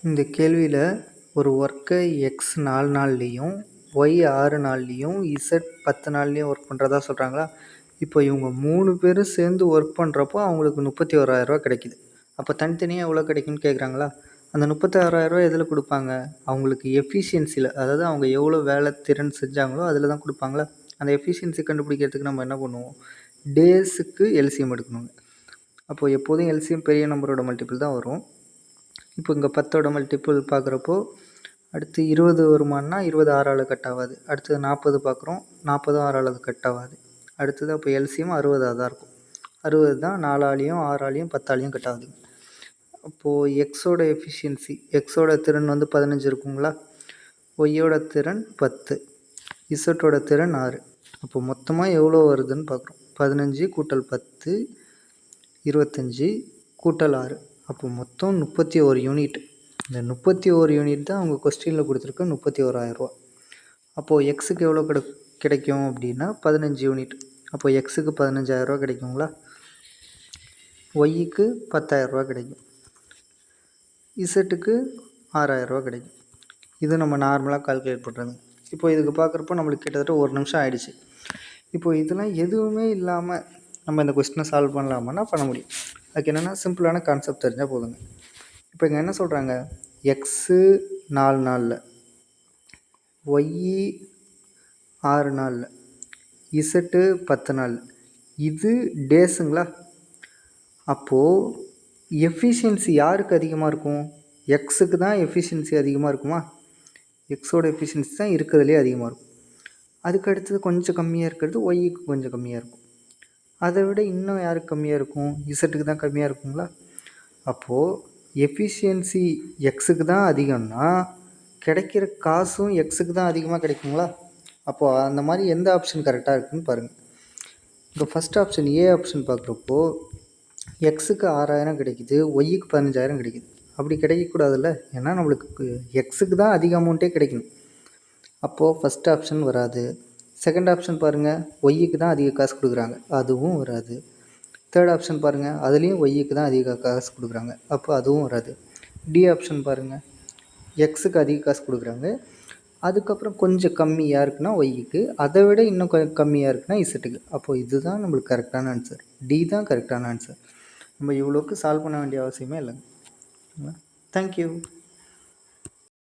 இந்த கேள்வியில் ஒரு ஒர்க்கை எக்ஸ் 4 நாள்லேயும் ஒய் 6 நாள்லேயும் இசட் 10 நாள்லேயும் ஒர்க் பண்ணுறதா சொல்கிறாங்களா. இப்போ இவங்க 3 பேரும் சேர்ந்து ஒர்க் பண்ணுறப்போ அவங்களுக்கு 31,000 கிடைக்குது. அப்போ தனித்தனியாக எவ்வளோ கிடைக்கும்னு கேட்குறாங்களா. அந்த 36,000 எதில் கொடுப்பாங்க? அவங்களுக்கு எஃபிஷியன்சியில், அதாவது அவங்க எவ்வளோ வேலை திறன் செஞ்சாங்களோ அதில் தான் கொடுப்பாங்களா. அந்த எஃபிஷியன்சி கண்டுபிடிக்கிறதுக்கு நம்ம என்ன பண்ணுவோம்? டேஸுக்கு எல்சிஎம் எடுக்கணுங்க. அப்போது எப்போதும் எல்சிஎம் பெரிய நம்பரோட மல்டிபிள் தான் வரும். இப்போ இங்கே 10ஓட மல்டிபிள் பார்க்குறப்போ அடுத்து 20 வருமானா 20 6ஆல் கட் ஆகாது. அடுத்தது 40 பார்க்குறோம், 40 6ஆல் கட் ஆகாது. அடுத்தது அப்போ எல்சிஎம் 60 தான் இருக்கும். 60 தான் 4ஆலையும் 6ஆலையும் 10ஆலையும் கட் ஆகுது. அப்போது எக்ஸோட எஃபிஷியன்சி, எக்ஸோட திறன் 15 இருக்குங்களா, ஒய்யோட திறன் 10, இசட்டோட திறன் 6. அப்போ மொத்தமாக எவ்வளோ வருதுன்னு பார்க்குறோம். 15 கூட்டல் 10 25 கூட்டல் 6, அப்போ மொத்தம் 31 யூனிட். இந்த 31 யூனிட் தான் அவங்க கொஸ்டினில் கொடுத்துருக்க 31,000 ரூபா. அப்போது எக்ஸுக்கு எவ்வளோ கிடைக்கும் அப்படின்னா 15 யூனிட். அப்போது எக்ஸுக்கு 15,000 கிடைக்குங்களா, ஒய்க்கு 10,000 கிடைக்கும், இசட்டுக்கு 6,000 கிடைக்கும். இது நம்ம நார்மலாக கால்குலேட் பண்ணுறது. இப்போ இதுக்கு பார்க்குறப்போ நம்மளுக்கு கிட்டத்தட்ட 1 நிமிஷம் ஆகிடுச்சு. இப்போ இதெல்லாம் எதுவுமே இல்லாமல் நம்ம இந்த கொஸ்டினை சால்வ் பண்ணலாமான்னா பண்ண முடியும். அதுக்கு என்னென்னா சிம்பிளான கான்செப்ட் தெரிஞ்சால் போதுங்க. இப்போ இங்கே என்ன சொல்கிறாங்க, எக்ஸு 4 நாளில், ஒய்யு 6 நாளில், இசட்டு 10 நாள். இது டேஸுங்களா. அப்போது எஃபிஷியன்சி யாருக்கு அதிகமாக இருக்கும்? எக்ஸுக்கு தான் எஃபிஷியன்சி அதிகமாக இருக்குமா? எக்ஸோட எஃபிஷியன்சி தான் இருக்கிறதுலே அதிகமாக இருக்கும். அதுக்கு அடுத்தது கொஞ்சம் கம்மியாக இருக்கிறது ஒய்க்கு கொஞ்சம் கம்மியாக இருக்கும். அதை விட இன்னும் யாருக்கு கம்மியாக இருக்கும்? இசட்டுக்கு தான் கம்மியாக இருக்குங்களா. அப்போது எஃபிஷியன்சி எக்ஸுக்கு தான் அதிகம்னா கிடைக்கிற காசும் எக்ஸுக்கு தான் அதிகமாக கிடைக்குங்களா. அப்போது அந்த மாதிரி எந்த ஆப்ஷன் கரெக்டாக இருக்குதுன்னு பாருங்கள். இப்போ ஃபஸ்ட் ஆப்ஷன் ஏ ஆப்ஷன் பார்க்குறப்போ எக்ஸுக்கு 6,000 கிடைக்குது, ஒய்க்கு 15,000 கிடைக்குது. அப்படி கிடைக்கக்கூடாதுல்ல, ஏன்னா நம்மளுக்கு எக்ஸுக்கு தான் அதிக அமௌண்ட்டே கிடைக்கணும். அப்போது ஃபஸ்ட் ஆப்ஷன் வராது. செகண்ட் ஆப்ஷன் பாருங்கள், ஒய்க்கு தான் அதிக காசு கொடுக்குறாங்க, அதுவும் வராது. தேர்ட் ஆப்ஷன் பாருங்கள், அதுலேயும் ஒய்க்கு தான் அதிக காசு கொடுக்குறாங்க, அப்போ அதுவும் வராது. டி ஆப்ஷன் பாருங்கள், எக்ஸுக்கு அதிக காசு கொடுக்குறாங்க, அதுக்கப்புறம் கொஞ்சம் கம்மியாக இருக்குன்னா ஒய்க்கு, அதை விட இன்னும் கம்மியாக இருக்குன்னா இசட்டுக்கு. அப்போது இதுதான் நம்மளுக்கு கரெக்டான ஆன்சர். டி தான் கரெக்டான ஆன்சர். நம்ம இவ்வளோக்கு சால்வ் பண்ண வேண்டிய அவசியமே இல்லைங்க. தேங்க்யூ.